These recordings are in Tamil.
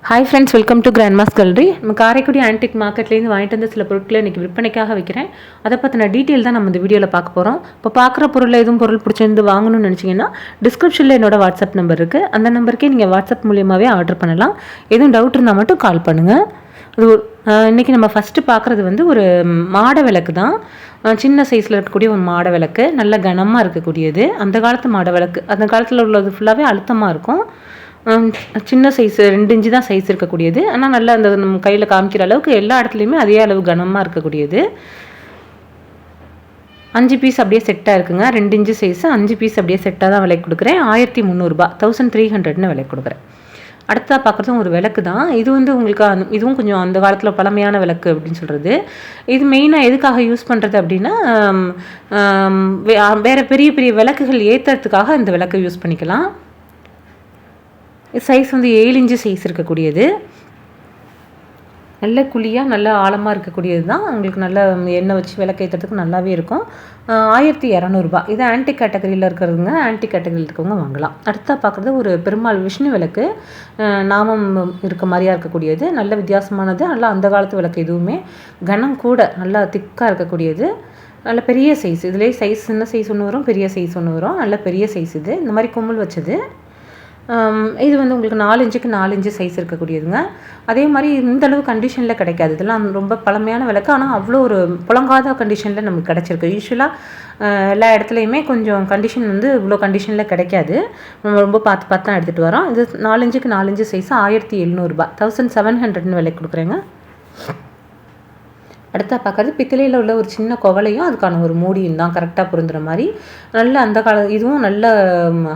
Hi friends, welcome to grandma's gallery. நம்ம காரைக்குடி ஆன்டிக் மார்க்கெட்லேருந்து வாங்கிட்டு வந்து சில பொருட்களை இன்றைக்கி விற்பனைக்காக வைக்கிறேன். அதை பற்றின டீட்டெயில் தான் நம்ம இந்த வீடியோவில் பார்க்க போகிறோம். இப்போ பார்க்குற பொருள் எதுவும் பொருள் பிடிச்சிருந்து வாங்கணும்னு நினச்சிங்கன்னா டிஸ்கிரிப்ஷனில் என்னோட வாட்ஸ்அப் நம்பர் இருக்குது. அந்த நம்பருக்கே நீங்கள் வாட்ஸ்அப் மூலியமாகவே ஆர்டர் பண்ணலாம். எதுவும் டவுட் இருந்தால் மட்டும் கால் பண்ணுங்கள். அது இன்றைக்கி நம்ம ஃபஸ்ட்டு பார்க்குறது வந்து ஒரு மாட விளக்கு தான். சின்ன சைஸில் இருக்கக்கூடிய ஒரு மாட விளக்கு, நல்ல கனமாக இருக்கக்கூடியது. அந்த காலத்து மாட விளக்கு, அந்த காலத்தில் உள்ளது ஃபுல்லாகவே அழுத்தமாக இருக்கும். சின்ன சைஸ் 2 இன்ச்சு தான் சைஸ் இருக்கக்கூடியது. ஆனால் நல்லா அந்த நம்ம கையில் காமிக்கிற அளவுக்கு எல்லா இடத்துலையுமே அதே அளவு கனமாக இருக்கக்கூடியது. 5 பீஸ் அப்படியே செட்டாக இருக்குங்க. 2 இன்ச்சு சைஸு 5 பீஸ் அப்படியே செட்டாக தான் விலை கொடுக்குறேன். 1300 1300ன்னு விலை கொடுக்குறேன். அடுத்ததாக பார்க்குறதும் ஒரு விளக்கு தான். இது வந்து உங்களுக்கு இதுவும் கொஞ்சம் அந்த காலத்தில் பழமையான விளக்கு அப்படின்னு சொல்கிறது. இது மெயினாக எதுக்காக யூஸ் பண்ணுறது அப்படின்னா, வேறு பெரிய பெரிய விளக்குகள் ஏற்றுறதுக்காக இந்த விளக்கை யூஸ் பண்ணிக்கலாம். சைஸ் வந்து 7 இன்ச்சு சைஸ் இருக்கக்கூடியது. நல்ல குழியாக நல்ல ஆழமாக இருக்கக்கூடியது தான். உங்களுக்கு நல்ல எண்ணெய் வச்சு விளக்கேற்றுறதுக்கு நல்லாவே இருக்கும். 1200 இது ஆன்டிக் கேட்டகரியில் இருக்கிறவங்க, ஆன்டிக் கேட்டகரியில் இருக்கவங்க வாங்கலாம். அடுத்தா பார்க்குறது ஒரு பெருமாள் விஷ்ணு விளக்கு, நாமம் இருக்க மாதிரியாக இருக்கக்கூடியது. நல்ல வித்தியாசமானது. நல்லா அந்த காலத்து விளக்கு, எதுவுமே கனம் கூட நல்லா திக்காக இருக்கக்கூடியது. நல்ல பெரிய சைஸ். இதுலேயே சைஸ் சின்ன சைஸ் ஒன்று வரும், பெரிய சைஸ் ஒன்று வரும். நல்ல பெரிய சைஸ் இது. இந்த மாதிரி கும்பல் வச்சது. இது வந்து உங்களுக்கு 4 இன்ச்சுக்கு 4 இன்ச்சு சைஸ் இருக்கக்கூடியதுங்க. அதே மாதிரி இந்தளவு கண்டிஷனில் கிடைக்காது. இதெல்லாம் ரொம்ப பழமையான விளக்கு. ஆனால் அவ்வளோ ஒரு புழங்காத கண்டிஷனில் நமக்கு கிடச்சிருக்கு. யூஸ்வலாக எல்லா இடத்துலையுமே கொஞ்சம் கண்டிஷன் வந்து இவ்வளோ கண்டிஷனில் கிடைக்காது. நம்ம ரொம்ப பார்த்து தான் எடுத்துகிட்டு வரோம். இது 4 இன்ச்சுக்கு 4 இன்ச்சு சைஸு 1700 1700ன்னு விலை கொடுக்குறேங்க. அடுத்தா பார்க்குறது பித்தளையில் உள்ள ஒரு சின்ன குவளையும் அதுக்கான ஒரு மூடியும் தான் கரெக்டாக பொருந்துகிற மாதிரி. நல்ல அந்த இதுவும் நல்ல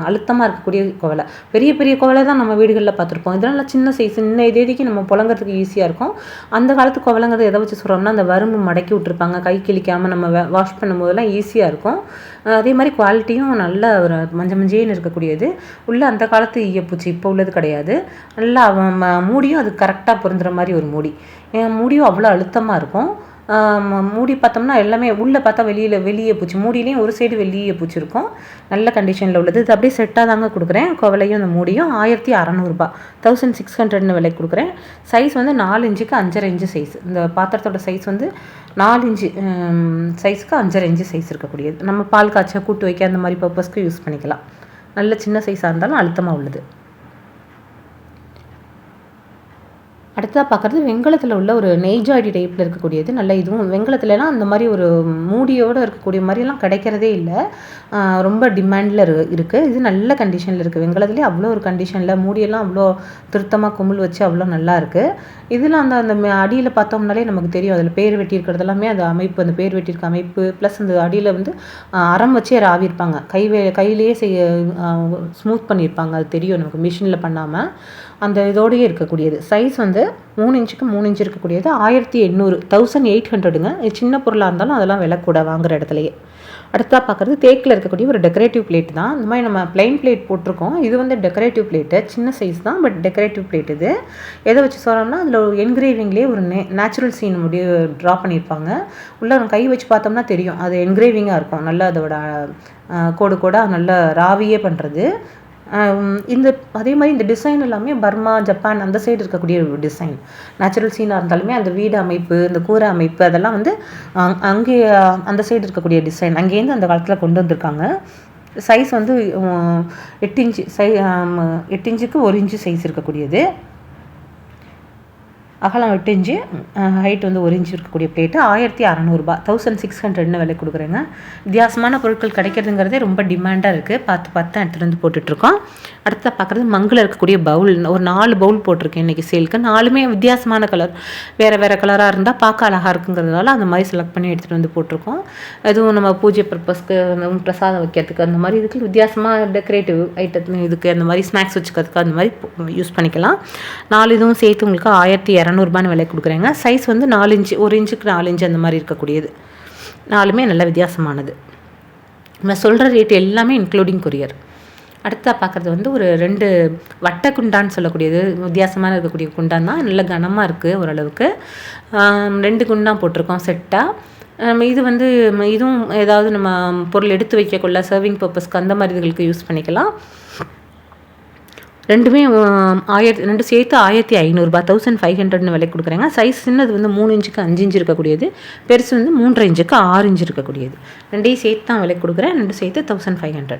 அழுத்தமாக இருக்கக்கூடிய குவளை. பெரிய பெரிய குவளை தான் நம்ம வீடுகளில் பார்த்துருப்போம். இதெல்லாம் சின்ன சைஸ், இன்ன தேதிக்கு நம்ம புழங்கிறதுக்கு ஈஸியாக இருக்கும். அந்த காலத்து குவளைங்கிறது எதை வச்சு சொல்கிறோம்னா, அந்த வரும்பு மடக்கி விட்டுருப்பாங்க, கை கிழிக்காமல் நம்ம வாஷ் பண்ணும்போதெல்லாம் ஈஸியாக இருக்கும். அதே மாதிரி குவாலிட்டியும் நல்ல ஒரு மஞ்சேன்னு இருக்கக்கூடியது. உள்ள அந்த காலத்து ஈயப்பூச்சி இப்போ உள்ளது கிடையாது. நல்லா மூடியும் அது கரெக்டாக பொருந்துகிற மாதிரி ஒரு மூடி. மூடியும் அவ்வளோ அழுத்தமாக இருக்கும். மூடி பார்த்தோம்னா எல்லாமே உள்ளே பார்த்தா வெளியே பூச்சி, மூடியிலையும் ஒரு சைடு வெளியே பூச்சி இருக்கும். நல்ல கண்டிஷனில் உள்ளது. இது அப்படியே செட்டாக தாங்க கொடுக்குறேன். குவளையும் அந்த மூடியும் 1600 1600ன்னு விலை கொடுக்குறேன். சைஸ் வந்து 4 இன்ச்சுக்கு 5.5 இன்ச்சு சைஸ். இந்த பாத்திரத்தோட சைஸ் வந்து 4 இன்ச்சு சைஸுக்கு 5.5 இன்ச்சு சைஸ் இருக்கக்கூடியது. நம்ம பால் காய்ச்ச கூட்டு வைக்க அந்த மாதிரி பர்பஸ்க்கு யூஸ் பண்ணிக்கலாம். நல்ல சின்ன சைஸாக இருந்தாலும் அழுத்தமாக உள்ளது. அடுத்ததாக பார்க்குறது வெண்கலத்தில் உள்ள ஒரு நெய்ஜாடி டைப்பில் இருக்கக்கூடியது. நல்ல இதுவும் வெண்கலத்துலலாம் அந்த மாதிரி ஒரு மூடியோடு இருக்கக்கூடிய மாதிரிலாம் கிடைக்கிறதே இல்லை. ரொம்ப டிமாண்டில் இருக்குது. இது நல்ல கண்டிஷனில் இருக்குது. வெண்கலத்துலேயே அவ்வளோ ஒரு கண்டிஷனில், மூடியெல்லாம் அவ்வளோ திருத்தமாக கும்பல் வச்சு அவ்வளோ நல்லா இருக்குது. இதில் அந்த அடியில் பார்த்தோம்னாலே நமக்கு தெரியும், அதில் பேர் வெட்டியிருக்கிறது எல்லாமே அந்த அமைப்பு, அந்த பேர் வெட்டியிருக்க அமைப்பு ப்ளஸ் அந்த அடியில் வந்து அறம் வச்சே ராவியிருப்பாங்க. கையிலேயே ஸ்மூத் பண்ணியிருப்பாங்க. அது தெரியும் நமக்கு, மிஷினில் பண்ணாமல். அந்த இதோடையே இருக்கக்கூடியது. சைஸ் வந்து 3 இன்ச்சுக்கு 3 இன்ச்சு இருக்கக்கூடியது. 1800ங்க. இது சின்ன பொருளாக இருந்தாலும் அதெல்லாம் விலை கூட வாங்குகிற இடத்துலையே. அடுத்தா பார்க்குறது தேக்கில் இருக்கக்கூடிய ஒரு டெக்கரேட்டிவ் பிளேட் தான். இந்த மாதிரி நம்ம பிளைன் பிளேட் போட்டிருக்கோம். இது வந்து டெக்கரேட்டிவ் பிளேட்டு, சின்ன சைஸ் தான், பட் டெக்கரேட்டிவ் பிளேட். இது எதை வச்சு சொல்கிறோம்னா, அதில் ஒரு என்கிரேவிங்லேயே ஒரு நேச்சுரல் சீன் முடிவு ட்ரா பண்ணியிருப்பாங்க. உள்ளே கை வச்சு பார்த்தோம்னா தெரியும், அது என்கிரேவிங்காக இருக்கும். நல்லா அதோட கோடு கூட நல்லா ராவியே பண்ணுறது. அதே மாதிரி இந்த டிசைன் எல்லாமே பர்மா, ஜப்பான் அந்த சைடு இருக்கக்கூடிய ஒரு டிசைன். நேச்சுரல் சீனாக இருந்தாலுமே அந்த வீடு அமைப்பு, இந்த கூரை அமைப்பு அதெல்லாம் வந்து அங்கே அந்த சைடு இருக்கக்கூடிய டிசைன் அங்கேருந்து அந்த காலத்தில் கொண்டு வந்திருக்காங்க. சைஸ் வந்து 8 இன்ச்சு 8 இன்ச்சுக்கு 1 இன்ச்சு சைஸ் இருக்கக்கூடியது. அகலம் 8 இன்ச்சு, ஹைட் வந்து 1 இன்ச்சு இருக்கக்கூடிய பிளேட்டு. 1600 1600ன்னு விலை கொடுக்குறேங்க. வித்தியாசமான பொருட்கள் கிடைக்கிறதுங்கிறதே ரொம்ப டிமாண்டாக இருக்குது. பார்த்து தான் எடுத்துகிட்டு வந்து போட்டுட்ருக்கோம். அடுத்த பார்க்குறது மங்கில் இருக்கக்கூடிய பவுல். ஒரு 4 பவுல் போட்டிருக்கேன் இன்றைக்கி சேலுக்கு. 4மே வித்தியாசமான கலர், வேறு கலராக இருந்தால் பார்க்க அழகாக இருக்குங்கிறதுனால அந்த மாதிரி செலக்ட் பண்ணி எடுத்துகிட்டு வந்து போட்டிருக்கோம். எதுவும் நம்ம பூஜை பர்பஸ்க்கு, பிரசாதம் வைக்கிறதுக்கு, அந்த மாதிரி இதுக்கு வித்தியாசமாக டெக்கரேட்டிவ் ஐட்டத்து இதுக்கு, அந்த மாதிரி ஸ்நாக்ஸ் வச்சுக்கிறதுக்கு அந்த மாதிரி யூஸ் பண்ணிக்கலாம். 4 இதுவும் சேர்த்து உங்களுக்கு 1200 விலை கொடுக்குறேங்க. சைஸ் வந்து 4 இன்ச்சு, 1 இன்ச்சுக்கு 4 இன்ச்சு அந்த மாதிரி இருக்கக்கூடியது. 4மே நல்ல வித்தியாசமானது. நம்ம சொல்கிற ரேட் எல்லாமே இன்க்ளூடிங் கொரியர். அடுத்தா பார்க்குறது வந்து ஒரு 2 வட்டை குண்டான்னு சொல்லக்கூடியது. வித்தியாசமான இருக்கக்கூடிய குண்டான் தான். நல்ல கனமாக இருக்குது ஓரளவுக்கு. 2 குண்டான் போட்டிருக்கோம் செட்டாக. இது வந்து இதுவும் ஏதாவது நம்ம பொருள் எடுத்து வைக்கக்குள்ள சர்விங் பர்பஸ்க்கு அந்த மாதிரி இதுகளுக்கு யூஸ் பண்ணிக்கலாம். ரெண்டுமே ரெண்டு சேர்த்து 1500 1500 விலை கொடுக்குறேங்க. சைஸ் சின்னது வந்து 3 இன்ச்சுக்கு 5 இன்ச்சு இருக்கக்கூடியது, பெருசு வந்து 3.5 இன்ச்சுக்கு 6 இன்ச்சு இருக்கக்கூடியது. ரெண்டையும் சேர்த்து தான் விலை கொடுக்குறேன். ரெண்டு சேர்த்து 1500.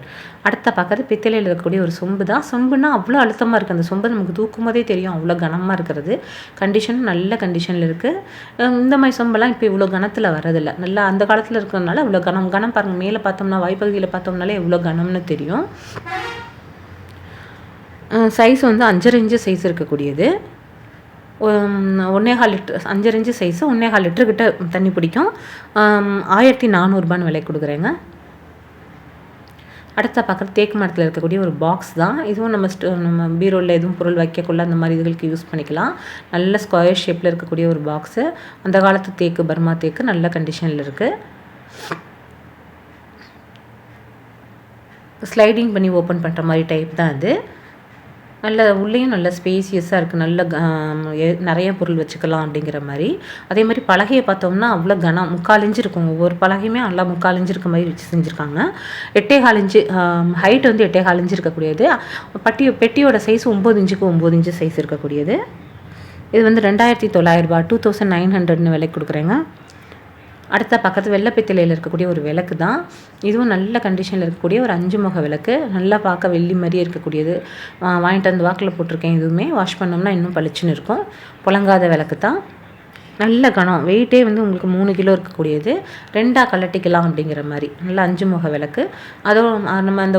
அடுத்த பார்க்குறது பித்தளையில் இருக்கக்கூடிய ஒரு சொம்பு தான். சொம்புனா அவ்வளோ அழுத்தமாக இருக்குது. அந்த சொம்பு நமக்கு தூக்கும் போதே தெரியும் அவ்வளோ கனமாக இருக்கிறது. கண்டிஷனும் நல்ல கண்டிஷனில் இருக்குது. இந்த மாதிரி சொம்பெல்லாம் இப்போ இவ்வளோ கனத்தில் வரதில்லை. நல்லா அந்த காலத்தில் இருக்கிறதுனால இவ்வளோ கனம் பாருங்கள். மேலே பார்த்தோம்னா வாய்ப்பகுதியில் பார்த்தோம்னாலே எவ்வளோ கனம்னு தெரியும். சைஸ் வந்து 5.5 இன்ச்சு சைஸ் இருக்கக்கூடியது. 1.25 லிட்டர் 5.5 இன்ச்சு சைஸு 1.25 லிட்டருக்கிட்ட தண்ணி பிடிக்கும். 1400 விலை கொடுக்குறேங்க. அடுத்த பார்க்குறது தேக்கு மரத்தில் இருக்கக்கூடிய ஒரு பாக்ஸ் தான். இதுவும் நம்ம பீரோவில் எதுவும் பொருள் வைக்கக்குள்ள அந்த மாதிரி இதுகளுக்கு யூஸ் பண்ணிக்கலாம். நல்ல ஸ்கொயர் ஷேப்பில் இருக்கக்கூடிய ஒரு பாக்ஸு. அந்த காலத்து தேக்கு, பர்மா தேக்கு, நல்ல கண்டிஷனில் இருக்குது. ஸ்லைடிங் பண்ணி ஓப்பன் பண்ணுற மாதிரி டைப் தான் இது. நல்ல உள்ளேயும் நல்ல ஸ்பேசியஸாக இருக்குது. நல்ல நிறைய பொருள் வச்சுக்கலாம் அப்படிங்கிற மாதிரி. அதே மாதிரி பலகையை பார்த்தோம்னா அவ்வளோ கனம் 3/4 இன்ச்சு இருக்கும். ஒவ்வொரு பலகையுமே நல்லா 3/4 இன்ச்சு இருக்க மாதிரி வச்சு செஞ்சுருக்காங்க. 8.25 இன்ச்சு ஹைட் வந்து 8.25 இன்ச்சு இருக்கக்கூடியது. பெட்டியோட சைஸ் 9 இன்ச்சுக்கு 9 இன்ச்சு சைஸ் இருக்கக்கூடியது. இது வந்து 2900 2900 விலை கொடுக்குறேங்க. அடுத்த பக்கத்து வெள்ளை பித்தளையில் இருக்கக்கூடிய ஒரு விளக்கு தான். இதுவும் நல்ல கண்டிஷனில் இருக்கக்கூடிய ஒரு 5 முக விளக்கு. நல்லா பார்க்க வெள்ளி மாதிரியே இருக்கக்கூடியது. வாங்கிட்டு வந்து வாக்கில் போட்டிருக்கேன். இதுவுமே வாஷ் பண்ணோம்னா இன்னும் பளிச்சுன்னு இருக்கும். புழங்காத விளக்கு தான். நல்ல கனம். வெயிட்டே வந்து உங்களுக்கு 3 கிலோ இருக்கக்கூடியது. 2ஆக கலட்டிக்கலாம் அப்படிங்கிற மாதிரி. நல்லா 5 முக விளக்கு. அதுவும் நம்ம அந்த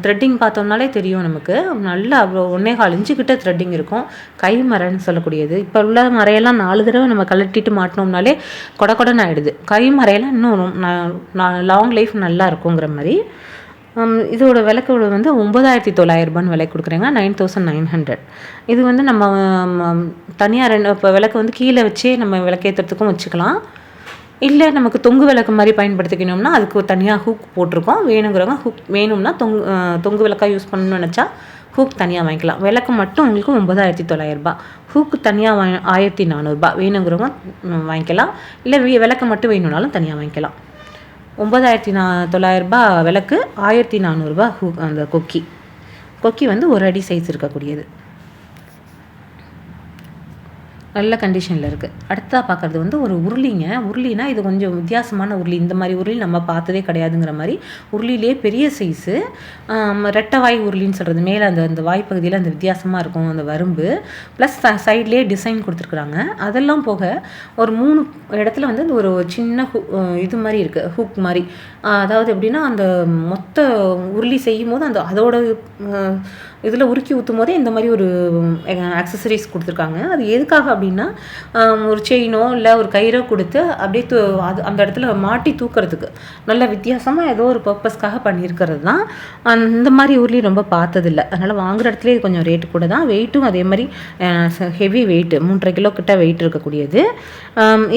த்ரெட்டிங் பார்த்தோம்னாலே தெரியும் நமக்கு. நல்லா 1.25 இன்ச்சுக்கிட்ட த்ரெட்டிங் இருக்கும். கை மரன்னு சொல்லக்கூடியது. இப்போ உள்ள மரையெல்லாம் 4 தடவை நம்ம கலட்டிட்டு மாட்டினோம்னாலே கொடன்னு ஆகிடுது. கை மரையெல்லாம் இன்னும் லாங் லைஃப் நல்லா இருக்குங்கிற மாதிரி. இதோட விளக்கோட வந்து 9900 விலை கொடுக்குறேங்க. 9900. இது வந்து நம்ம தனியாக இப்போ விளக்கு வந்து கீழே வச்சே நம்ம விளக்கேற்றுறதுக்கும் வச்சுக்கலாம். இல்லை நமக்கு தொங்கு விளக்கு மாதிரி பயன்படுத்திக்கணும்னா அதுக்கு தனியாக ஹூக் போட்டிருக்கோம். வேணுங்கிறவங்க ஹூக் வேணும்னா தொங்கு விளக்காக யூஸ் பண்ணணும்னு நினச்சா ஹூக் தனியாக வாங்கிக்கலாம். விளக்கு மட்டும் உங்களுக்கு 9900. ஹூக்கு தனியாக 1400. வேணுங்கிறவங்க வாங்கிக்கலாம். இல்லை விளக்கு மட்டும் வேணும்னாலும் தனியாக வாங்கிக்கலாம். 9900 விளக்கு, 1400 அந்த கொக்கி வந்து 1 அடி சைஸ் இருக்கக்கூடியது. நல்ல கண்டிஷனில் இருக்குது. அடுத்ததாக பார்க்குறது வந்து ஒரு உருளிங்க. உருளினா இது கொஞ்சம் வித்தியாசமான உருளி. இந்த மாதிரி உருளி நம்ம பார்த்ததே கிடையாதுங்கிற மாதிரி. உருளிலே பெரிய சைஸு. ரெட்டை வாய் உருளின்னு சொல்கிறது. மேலே அந்த வாய்ப்பகுதியில் அந்த வித்தியாசமாக இருக்கும் அந்த வரும்பு. ப்ளஸ் சைட்லேயே டிசைன் கொடுத்துருக்குறாங்க. அதெல்லாம் போக ஒரு 3 இடத்துல வந்து ஒரு சின்ன இது மாதிரி இருக்குது, ஹூக் மாதிரி. அதாவது எப்படின்னா அந்த மொத்த உருளி செய்யும் போது அதோட இதில் உருக்கி ஊற்றும் போதே இந்த மாதிரி ஒரு ஆக்சசரிஸ் கொடுத்துருக்காங்க. அது எதுக்காக அப்படின்னா ஒரு செயினோ இல்லை ஒரு கயிறோ கொடுத்து அப்படியே அந்த இடத்துல மாட்டி தூக்கிறதுக்கு நல்ல வித்தியாசமாக ஏதோ ஒரு பர்பஸ்க்காக பண்ணியிருக்கிறது தான். இந்த மாதிரி உருளி ரொம்ப பார்த்ததில்லை. அதனால் வாங்குகிற இடத்துல கொஞ்சம் ரேட்டு கூட தான். வெயிட்டும் அதே மாதிரி ஹெவி வெயிட்டு 3.5 கிலோ கிட்ட வெயிட் இருக்கக்கூடியது.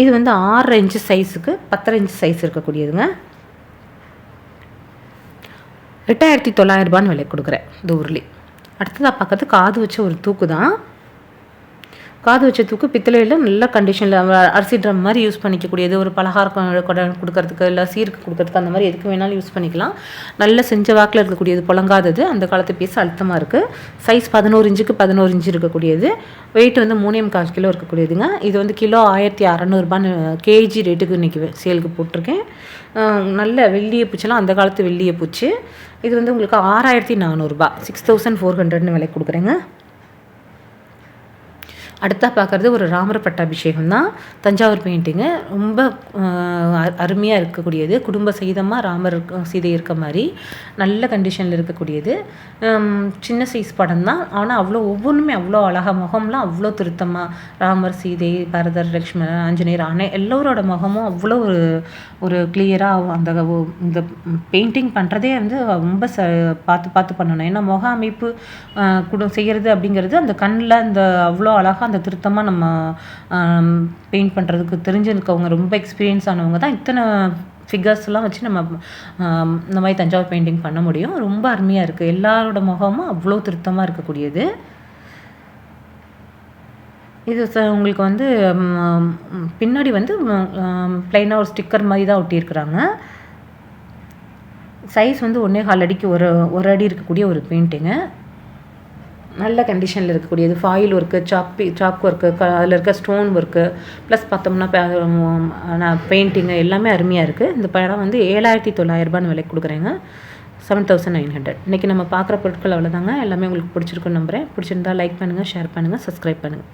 இது வந்து 6.5 இன்ச்சு சைஸுக்கு 10.5 இன்ச்சு சைஸ் இருக்கக்கூடியதுங்க. 8900 விலை கொடுக்குறேன் இந்த உருளி. அடுத்ததாக பார்க்கறது காது வச்ச ஒரு தூக்கு தான். காது வச்ச தூக்கு பித்தளையில் நல்ல கண்டிஷனில் அரிசி ட்ரம் மாதிரி யூஸ் பண்ணிக்கக்கூடியது. ஒரு பலகாரம் கொடுக்கறதுக்கு இல்லை சீருக்கு கொடுக்கறதுக்கு அந்த மாதிரி எதுக்கு வேணாலும் யூஸ் பண்ணிக்கலாம். நல்ல செஞ்ச வாக்கில் இருக்கக்கூடியது, புழங்காதது. அந்த காலத்து பீஸ் அழுத்தமாக இருக்குது. சைஸ் 11 இன்ச்சுக்கு 11 இன்ச்சு இருக்கக்கூடியது. வெயிட் வந்து 3.25 கிலோ இருக்கக்கூடியதுங்க. இது வந்து கிலோ 1600 கேஜி ரேட்டுக்கு இன்றைக்கி சேலுக்கு போட்டிருக்கேன். நல்ல வெள்ளிய பூச்செல்லாம் அந்த காலத்து வெள்ளிய பூச்சு. இது வந்து உங்களுக்கு 6400 6400 விலை கொடுக்குறேங்க. அடுத்தா பார்க்குறது ஒரு ராமர் பட்டாபிஷேகம் தான். தஞ்சாவூர் பெயிண்டிங்கு. ரொம்ப அருமையாக இருக்கக்கூடியது. குடும்ப சகிதமாக ராமர் சீதை இருக்க மாதிரி நல்ல கண்டிஷனில் இருக்கக்கூடியது. சின்ன சைஸ் படம் தான். ஆனால் ஒவ்வொன்றுமே அவ்வளோ அழகாக, முகம்லாம் அவ்வளோ திருத்தமாக, ராமர், சீதை, பரதர், லக்ஷ்மணன், ஆஞ்சநேயர், எல்லோரோட முகமும் அவ்வளோ ஒரு கிளியராக இந்த பெயிண்டிங் பண்ணுறதே வந்து ரொம்ப பார்த்து பண்ணணும். ஏன்னா முக அமைப்பு செய்கிறது அப்படிங்கிறது அந்த கண்ணில் அந்த அவ்வளோ அழகாக அந்த திருத்தமாக நம்ம பெயிண்ட் பண்ணுறதுக்கு தெரிஞ்சிருக்கவங்க, ரொம்ப எக்ஸ்பீரியன்ஸ் ஆனவங்க தான் இத்தனை ஃபிகர்ஸ்லாம் வச்சு நம்ம இந்த மாதிரி தஞ்சாவூர் பெயிண்டிங் பண்ண முடியும். ரொம்ப அருமையாக இருக்குது. எல்லாரோட முகமும் அவ்வளோ திருத்தமாக இருக்கக்கூடியது. இது உங்களுக்கு வந்து பின்னாடி வந்து ப்ளைனாக ஒரு ஸ்டிக்கர் மாதிரி தான் ஒட்டியிருக்கிறாங்க. சைஸ் வந்து 1.25 அடிக்கு ஒரு அடி இருக்கக்கூடிய ஒரு பெயிண்டிங்கு. நல்ல கண்டிஷனில் இருக்கக்கூடியது. ஃபாயில் ஒர்க்கு, சாக் ஒர்க்கு, அதில் இருக்க ஸ்டோன் ஒர்க்கு, ப்ளஸ் பார்த்தோம்னா பெயிண்டிங்கு எல்லாமே அருமையாக இருக்குது. இந்த படம் வந்து 7,900 விலைக்கு கொடுக்குறேங்க. 7,900. இன்றைக்கி நம்ம பார்க்குற பொருட்கள் அவ்வளோதாங்க. எல்லாமே உங்களுக்கு பிடிச்சிருக்குன்னு நம்புகிறேன். பிடிச்சிருந்தா லைக் பண்ணுங்கள், ஷேர் பண்ணுங்கள், சப்ஸ்கிரைப் பண்ணுங்கள்.